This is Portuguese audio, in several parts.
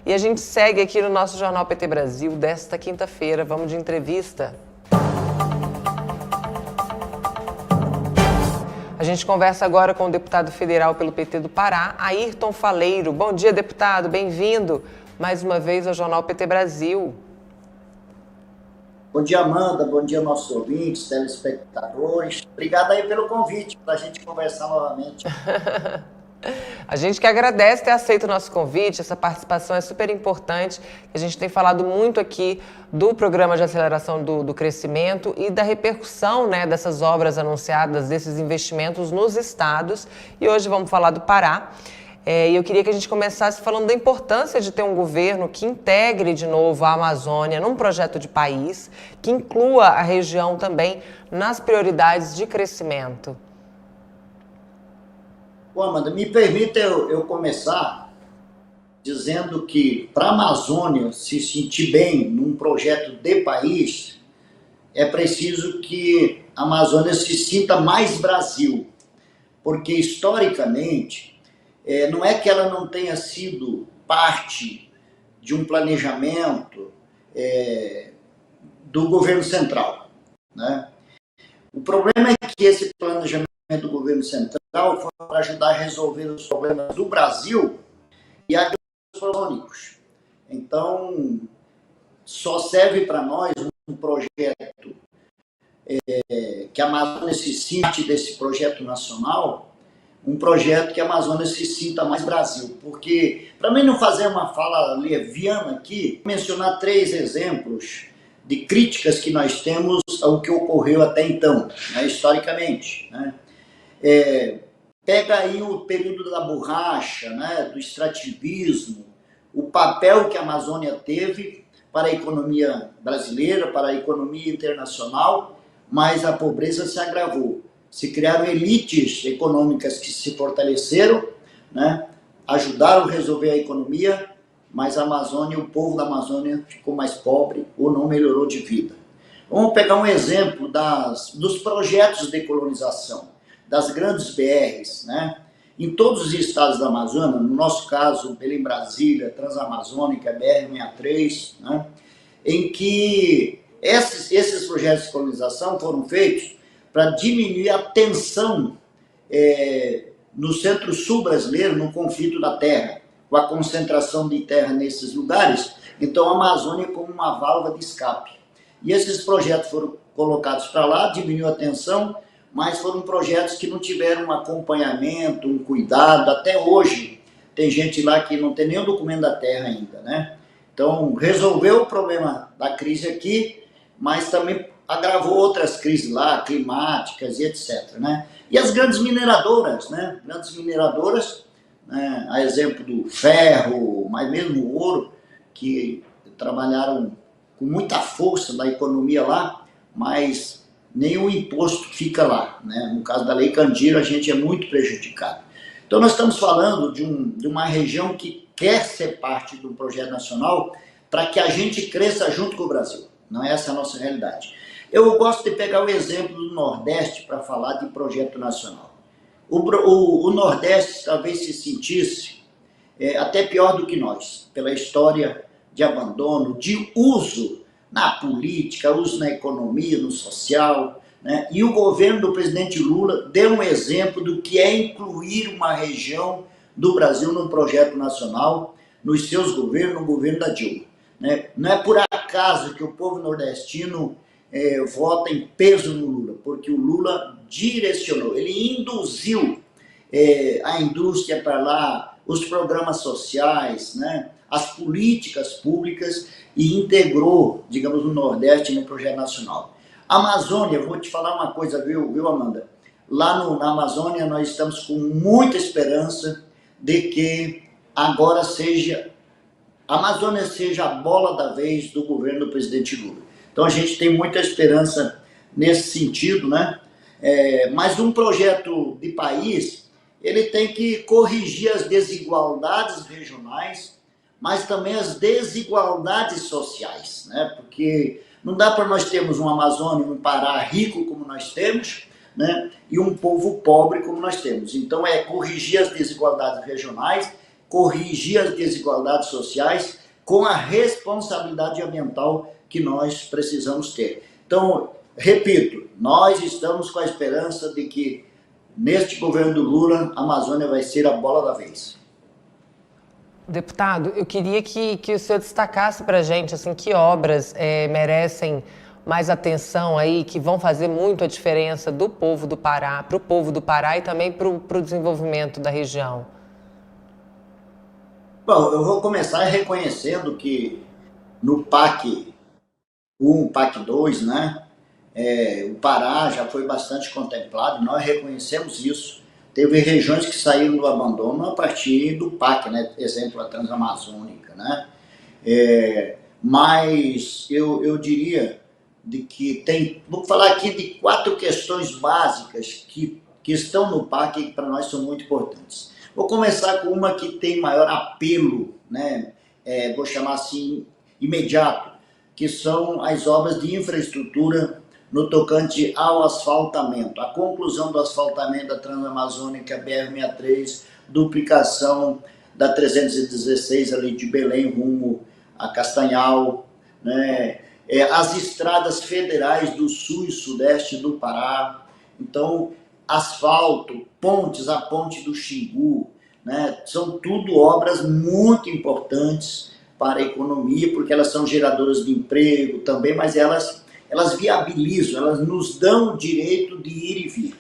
E a gente segue aqui no nosso Jornal PT Brasil desta quinta-feira. Vamos de entrevista. A gente conversa agora com o deputado federal pelo PT do Pará, Ayrton Faleiro. Bom dia, deputado. Bem-vindo mais uma vez ao Jornal PT Brasil. Bom dia, Amanda. Bom dia, nossos ouvintes, telespectadores. Obrigado aí pelo convite para a gente conversar novamente. A gente que agradece ter aceito o nosso convite, essa participação é super importante. A gente tem falado muito aqui do Programa de Aceleração do Crescimento e da repercussão, né, dessas obras anunciadas, desses investimentos nos estados. E hoje vamos falar do Pará. E eu queria que a gente começasse falando da importância de ter um governo que integre de novo a Amazônia num projeto de país, que inclua a região também nas prioridades de crescimento. Bom, Amanda, me permita eu começar dizendo que para a Amazônia se sentir bem num projeto de país, é preciso que a Amazônia se sinta mais Brasil, porque historicamente não é que ela não tenha sido parte de um planejamento do governo central, né? O problema é que esse planejamento do governo central foi para ajudar a resolver os problemas do Brasil e agrônicos. Então, só serve para nós um projeto que a Amazônia se sinta desse projeto nacional, um projeto que a Amazônia se sinta mais Brasil. Porque, para mim não fazer uma fala leviana aqui, mencionar 3 exemplos de críticas que nós temos ao que ocorreu até então, né, historicamente, né? Pega aí o período da borracha, né, do extrativismo, o papel que a Amazônia teve para a economia brasileira, para a economia internacional, mas a pobreza se agravou. Se criaram elites econômicas que se fortaleceram, né, ajudaram a resolver a economia, mas a Amazônia, o povo da Amazônia ficou mais pobre ou não melhorou de vida. Vamos pegar um exemplo dos projetos de colonização, das grandes BRs, né? Em todos os estados da Amazônia, no nosso caso, Belém-Brasília, Transamazônica, BR-63, né? Em que esses projetos de colonização foram feitos para diminuir a tensão no centro-sul brasileiro, no conflito da terra, com a concentração de terra nesses lugares. Então a Amazônia como uma válvula de escape. E esses projetos foram colocados para lá, diminuiu a tensão, mas foram projetos que não tiveram um acompanhamento, um cuidado. Até hoje tem gente lá que não tem nem o documento da terra ainda, né? Então resolveu o problema da crise aqui, mas também agravou outras crises lá, climáticas e etc, né? E as grandes mineradoras, né? Grandes mineradoras, né? A exemplo do ferro, mas mesmo o ouro, que trabalharam com muita força na economia lá, mas nenhum imposto fica lá, né? No caso da Lei Candir, a gente é muito prejudicado. Então nós estamos falando de uma região que quer ser parte do projeto nacional para que a gente cresça junto com o Brasil. Não é essa a nossa realidade. Eu gosto de pegar o exemplo do Nordeste para falar de projeto nacional. O Nordeste talvez se sentisse até pior do que nós, pela história de abandono, de uso na política, uso na economia, no social, né? E o governo do presidente Lula deu um exemplo do que é incluir uma região do Brasil num projeto nacional, nos seus governos, no governo da Dilma, né? Não é por acaso que o povo nordestino vota em peso no Lula, porque o Lula direcionou, ele induziu a indústria para lá, os programas sociais, né? As políticas públicas e integrou, digamos, o Nordeste no projeto nacional. A Amazônia, vou te falar uma coisa, viu Amanda? Lá na Amazônia nós estamos com muita esperança de que agora a Amazônia seja a bola da vez do governo do presidente Lula. Então a gente tem muita esperança nesse sentido, né? Mas um projeto de país, ele tem que corrigir as desigualdades regionais, mas também as desigualdades sociais, né? Porque não dá para nós termos uma Amazônia, um Pará rico como nós temos, né? E um povo pobre como nós temos. Então corrigir as desigualdades regionais, corrigir as desigualdades sociais com a responsabilidade ambiental que nós precisamos ter. Então, repito, nós estamos com a esperança de que neste governo do Lula, a Amazônia vai ser a bola da vez. Deputado, eu queria que o senhor destacasse para a gente assim, que obras merecem mais atenção aí, que vão fazer muito a diferença do povo do Pará, para o povo do Pará e também para o desenvolvimento da região. Bom, eu vou começar reconhecendo que no PAC 1, PAC 2, né, o Pará já foi bastante contemplado, nós reconhecemos isso. Teve regiões que saíram do abandono a partir do PAC, né, exemplo, a Transamazônica, né. Mas eu diria de que vou falar aqui de 4 questões básicas que estão no PAC e que para nós são muito importantes. Vou começar com uma que tem maior apelo, né, vou chamar assim, imediato, que são as obras de infraestrutura no tocante ao asfaltamento, a conclusão do asfaltamento da Transamazônica, BR-63, duplicação da 316 ali de Belém rumo a Castanhal, né? As estradas federais do sul e sudeste do Pará, então asfalto, pontes, a ponte do Xingu, né? São tudo obras muito importantes para a economia, porque elas são geradoras de emprego também, mas elas viabilizam, elas nos dão o direito de ir e vir.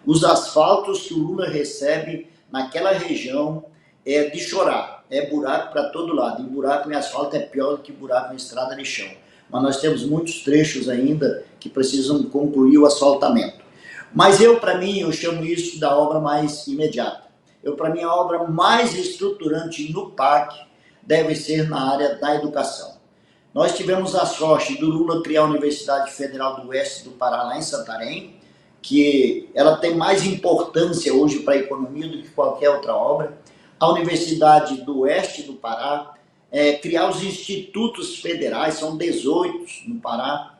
Os asfaltos que o Lula recebe naquela região é de chorar, é buraco para todo lado, e buraco em asfalto é pior do que buraco em estrada de chão. Mas nós temos muitos trechos ainda que precisam concluir o asfaltamento. Mas para mim, eu chamo isso da obra mais imediata. Para mim, a obra mais estruturante no PAC deve ser na área da educação. Nós tivemos a sorte do Lula criar a Universidade Federal do Oeste do Pará, lá em Santarém, que ela tem mais importância hoje para a economia do que qualquer outra obra. A Universidade do Oeste do Pará, criar os institutos federais, são 18 no Pará,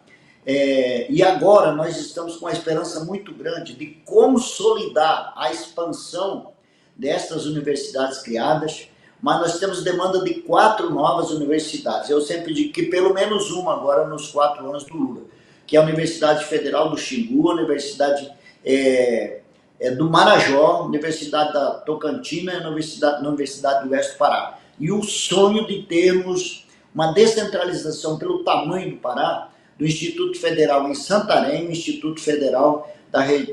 e agora nós estamos com uma esperança muito grande de consolidar a expansão destas universidades criadas, mas nós temos demanda de 4 novas universidades. Eu sempre digo que pelo menos uma agora nos 4 anos do Lula, que é a Universidade Federal do Xingu, a Universidade do Marajó, a Universidade da Tocantina e a Universidade do Oeste do Pará. E o sonho de termos uma descentralização pelo tamanho do Pará, do Instituto Federal em Santarém, o Instituto Federal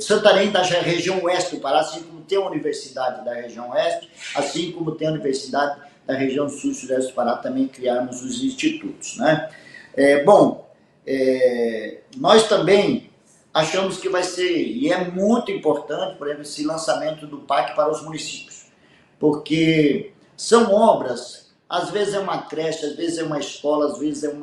Santarém da região oeste do Pará, assim como tem a Universidade da região oeste, assim como tem a Universidade da região sul e sudeste do Pará, também criarmos os institutos, né? Nós também achamos que vai ser, e é muito importante, por exemplo, esse lançamento do PAC para os municípios, porque são obras, às vezes é uma creche, às vezes é uma escola, às vezes é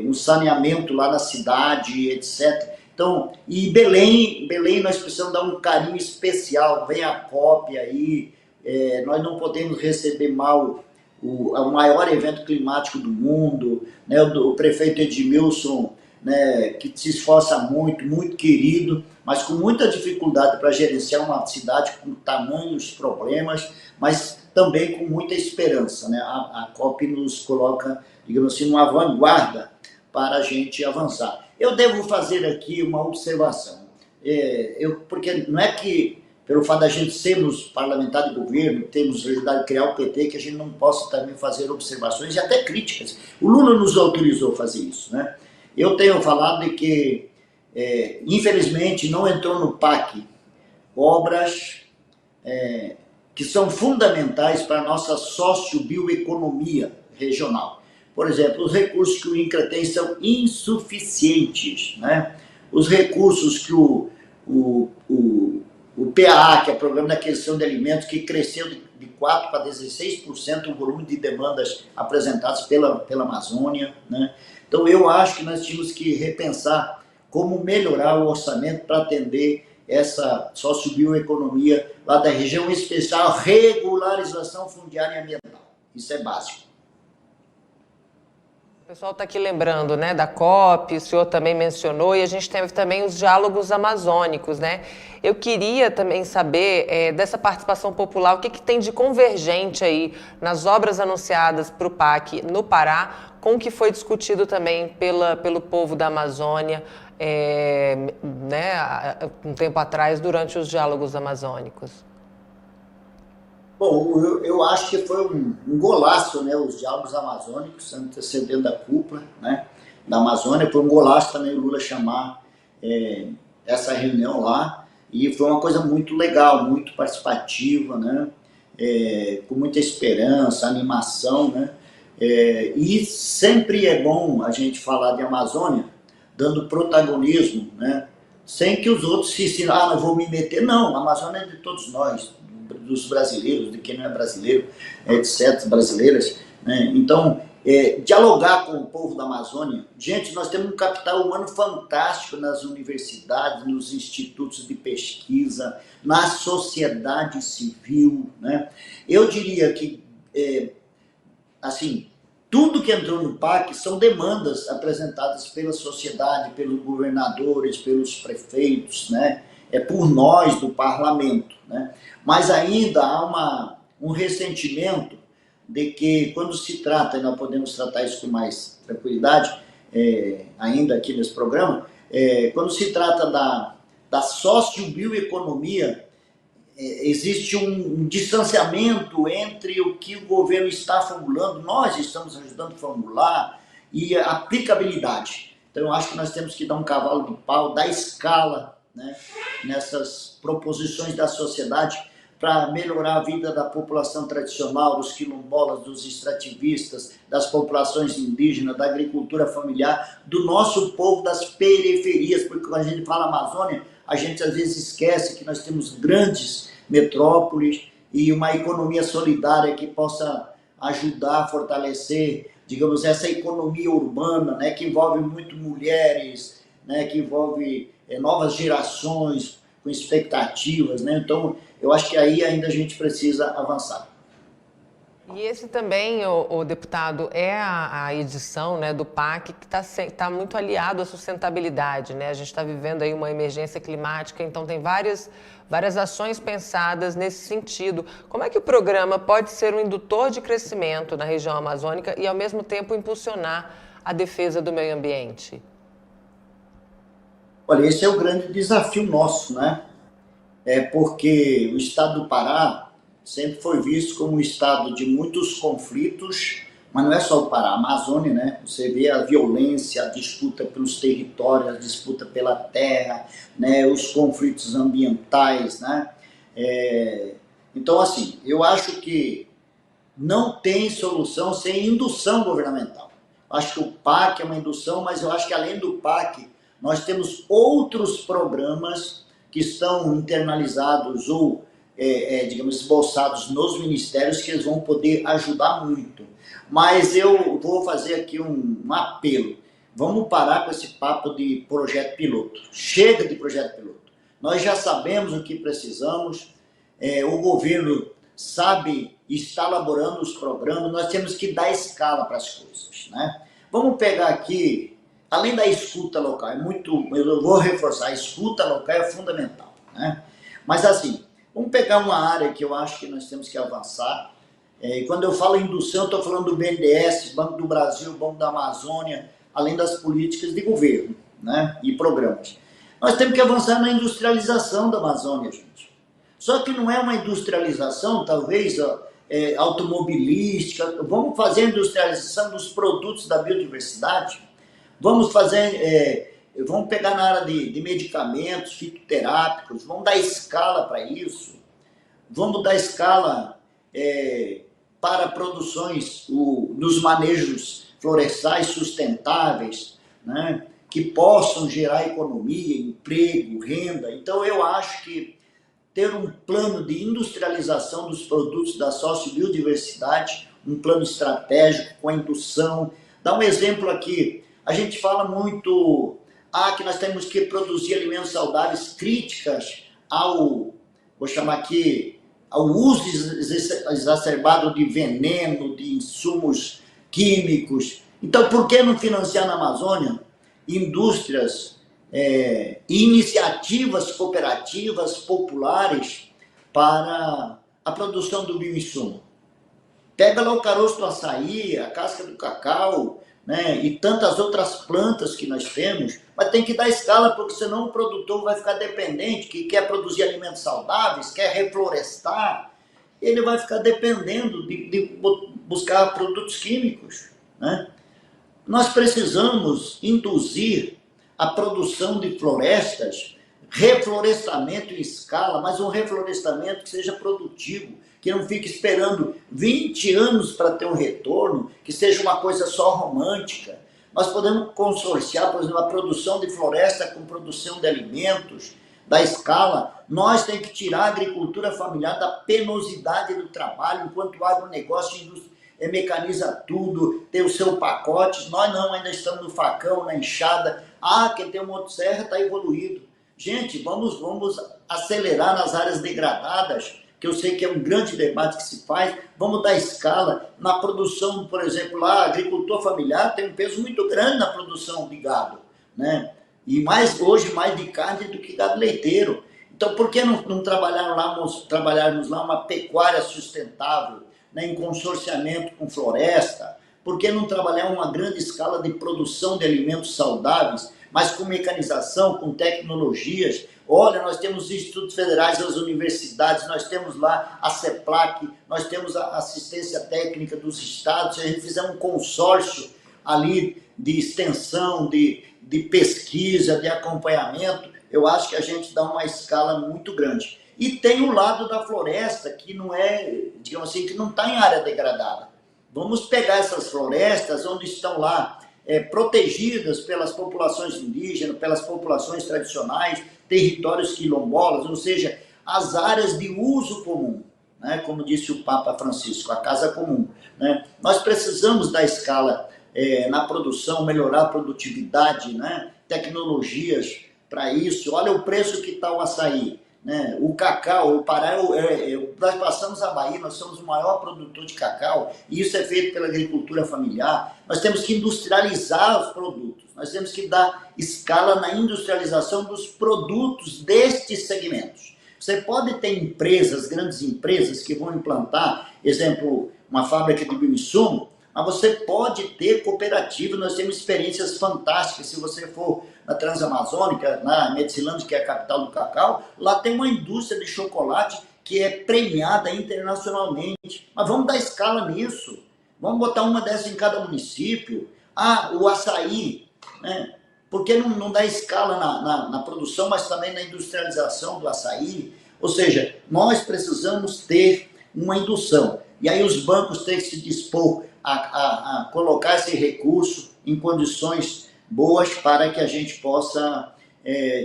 um saneamento lá na cidade, etc. Então, e Belém nós precisamos dar um carinho especial, vem a COP aí, nós não podemos receber mal o maior evento climático do mundo, né, o prefeito Edmilson, né, que se esforça muito, muito querido, mas com muita dificuldade para gerenciar uma cidade com tamanhos problemas, mas também com muita esperança, né? A COP nos coloca, digamos assim, numa vanguarda para a gente avançar. Eu devo fazer aqui uma observação, porque não é que, pelo fato da gente sermos parlamentar de governo, termos ajudado a criar o PT, que a gente não possa também fazer observações e até críticas. O Lula nos autorizou a fazer isso, né? Eu tenho falado de que, infelizmente, não entrou no PAC obras que são fundamentais para a nossa sociobioeconomia regional. Por exemplo, os recursos que o INCRA tem são insuficientes, né? Os recursos que o PAA, que é o Programa de Aquisição de Alimentos, que cresceu de 4% para 16% o volume de demandas apresentadas pela Amazônia, né? Então, eu acho que nós tínhamos que repensar como melhorar o orçamento para atender essa sociobioeconomia lá da região, em especial regularização fundiária e ambiental. Isso é básico. O pessoal está aqui lembrando, né, da COP, o senhor também mencionou, e a gente teve também os diálogos amazônicos, né? Eu queria também saber dessa participação popular, o que, que tem de convergente aí nas obras anunciadas para o PAC no Pará, com o que foi discutido também pelo povo da Amazônia, né, um tempo atrás, durante os diálogos amazônicos. Bom, eu acho que foi um golaço, né? Os diálogos amazônicos, antecedendo a cúpula, né, da Amazônia. Foi um golaço também o Lula chamar essa reunião lá. E foi uma coisa muito legal, muito participativa, né? Com muita esperança, animação, né? E sempre é bom a gente falar de Amazônia, dando protagonismo, né? Sem que os outros se sintam, não vou me meter. Não, a Amazônia é de todos nós, dos brasileiros, de quem não é brasileiro, etc., brasileiras, né? Então, dialogar com o povo da Amazônia. Gente, nós temos um capital humano fantástico nas universidades, nos institutos de pesquisa, na sociedade civil, né? Eu diria que, assim, tudo que entrou no PAC são demandas apresentadas pela sociedade, pelos governadores, pelos prefeitos, né? Por nós do parlamento, né? Mas ainda há um ressentimento de que, quando se trata, e nós podemos tratar isso com mais tranquilidade, ainda aqui nesse programa, quando se trata da sociobioeconomia, existe um distanciamento entre o que o governo está formulando, nós estamos ajudando a formular, e a aplicabilidade. Então, eu acho que nós temos que dar um cavalo de pau, dar escala, né, nessas proposições da sociedade para melhorar a vida da população tradicional, dos quilombolas, dos extrativistas, das populações indígenas, da agricultura familiar, do nosso povo das periferias, porque quando a gente fala Amazônia, a gente às vezes esquece que nós temos grandes metrópoles e uma economia solidária que possa ajudar a fortalecer, digamos, essa economia urbana, né, que envolve muito mulheres, né, que envolve novas gerações com expectativas, né? Então, eu acho que aí ainda a gente precisa avançar. E esse também, o deputado, é a edição, né, do PAC que tá muito aliado à sustentabilidade, né? A gente está vivendo aí uma emergência climática, então tem várias ações pensadas nesse sentido. Como é que o programa pode ser um indutor de crescimento na região amazônica e, ao mesmo tempo, impulsionar a defesa do meio ambiente? Olha, esse é o grande desafio nosso, né? Porque o estado do Pará sempre foi visto como um estado de muitos conflitos, mas não é só o Pará, a Amazônia, né? Você vê a violência, a disputa pelos territórios, a disputa pela terra, né? Os conflitos ambientais, né? Então, assim, eu acho que não tem solução sem indução governamental. Acho que o PAC é uma indução, mas eu acho que além do PAC, nós temos outros programas que estão internalizados ou, digamos, esboçados nos ministérios, que eles vão poder ajudar muito. Mas eu vou fazer aqui um apelo. Vamos parar com esse papo de projeto piloto. Chega de projeto piloto. Nós já sabemos o que precisamos, o governo sabe, está elaborando os programas, nós temos que dar escala para as coisas, né? Vamos pegar aqui, além da escuta local, eu vou reforçar, a escuta local é fundamental, né? Mas assim, vamos pegar uma área que eu acho que nós temos que avançar. Quando eu falo indução, eu estou falando do BNDES, Banco do Brasil, Banco da Amazônia, além das políticas de governo, né, e programas. Nós temos que avançar na industrialização da Amazônia, gente. Só que não é uma industrialização, talvez, automobilística. Vamos fazer a industrialização dos produtos da biodiversidade. Vamos pegar na área de medicamentos fitoterápicos, vamos dar escala para isso. Vamos dar escala para produções nos manejos florestais sustentáveis, né, que possam gerar economia, emprego, renda. Então, eu acho que ter um plano de industrialização dos produtos da sociobiodiversidade, um plano estratégico com a indução. Dá um exemplo aqui. A gente fala muito que nós temos que produzir alimentos saudáveis, críticas vou chamar aqui, ao uso exacerbado de veneno, de insumos químicos, Então, por que não financiar na Amazônia indústrias e iniciativas cooperativas populares para a produção do bioinsumo? Pega lá o caroço do açaí, a casca do cacau, né, e tantas outras plantas que nós temos, mas tem que dar escala, porque senão o produtor vai ficar dependente, que quer produzir alimentos saudáveis, quer reflorestar, ele vai ficar dependendo de buscar produtos químicos, né? Nós precisamos induzir a produção de florestas, reflorestamento em escala, mas um reflorestamento que seja produtivo, que não fique esperando 20 anos para ter um retorno, que seja uma coisa só romântica. Nós podemos consorciar, por exemplo, a produção de floresta com produção de alimentos, da escala. Nós temos que tirar a agricultura familiar da penosidade do trabalho, enquanto o agronegócio mecaniza tudo, tem o seu pacote. Nós não, ainda estamos no facão, na enxada. Quem tem uma motosserra está evoluído. Gente, vamos acelerar nas áreas degradadas, que eu sei que é um grande debate que se faz. Vamos dar escala na produção, por exemplo, lá, agricultor familiar tem um peso muito grande na produção de gado, né? E hoje mais de carne do que gado leiteiro. Então, por que não trabalharmos lá uma pecuária sustentável, né, em consorciamento com floresta? Por que não trabalhar uma grande escala de produção de alimentos saudáveis, mas com mecanização, com tecnologias? Olha, nós temos os institutos federais, as universidades, nós temos lá a CEPLAC, nós temos a assistência técnica dos estados, a gente fizer um consórcio ali de extensão, de pesquisa, de acompanhamento, eu acho que a gente dá uma escala muito grande. E tem o lado da floresta, que não é, digamos assim, que não está em área degradada. Vamos pegar essas florestas onde estão lá protegidas pelas populações indígenas, pelas populações tradicionais, territórios quilombolas, ou seja, as áreas de uso comum, né? Como disse o Papa Francisco, a casa comum, né? Nós precisamos da escala na produção, melhorar a produtividade, né? Tecnologias para isso. Olha o preço que está o açaí, né? O cacau, o Pará, nós passamos a Bahia, nós somos o maior produtor de cacau, e isso é feito pela agricultura familiar. Nós temos que industrializar os produtos, nós temos que dar escala na industrialização dos produtos destes segmentos. Você pode ter empresas, grandes empresas, que vão implantar, exemplo, uma fábrica de bioinsumo, mas você pode ter cooperativa. Nós temos experiências fantásticas. Se você for na Transamazônica, na Medicilândia, que é a capital do cacau, lá tem uma indústria de chocolate que é premiada internacionalmente. Mas vamos dar escala nisso. Vamos botar uma dessas em cada município. O açaí, né? Por que não dá escala na produção, mas também na industrialização do açaí? Ou seja, nós precisamos ter uma indução. E aí os bancos têm que se dispor a colocar esse recurso em condições boas para que a gente possa,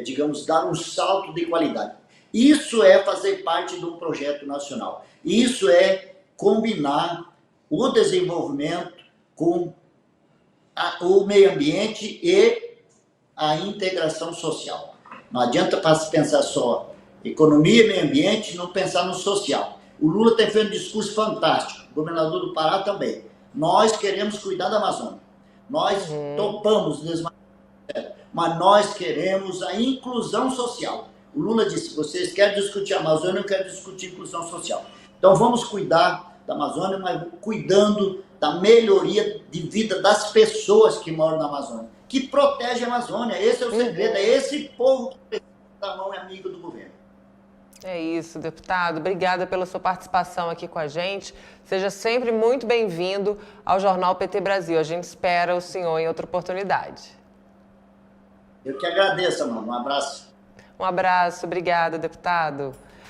digamos, dar um salto de qualidade. Isso é fazer parte de um projeto nacional. Isso é combinar o desenvolvimento com o meio ambiente e a integração social. Não adianta pensar só economia e meio ambiente e não pensar no social. O Lula tem feito um discurso fantástico, o governador do Pará também. Nós queremos cuidar da Amazônia. Nós topamos desmatamento, mas nós queremos a inclusão social. O Lula disse: vocês querem discutir a Amazônia, eu quero discutir inclusão social. Então vamos cuidar da Amazônia, mas cuidando da melhoria de vida das pessoas que moram na Amazônia, que protege a Amazônia. Esse é o segredo, é esse povo que precisa da mão e amigo do governo. É isso, deputado. Obrigada pela sua participação aqui com a gente. Seja sempre muito bem-vindo ao Jornal PT Brasil. A gente espera o senhor em outra oportunidade. Eu que agradeço, mano. Um abraço. Um abraço. Obrigada, deputado.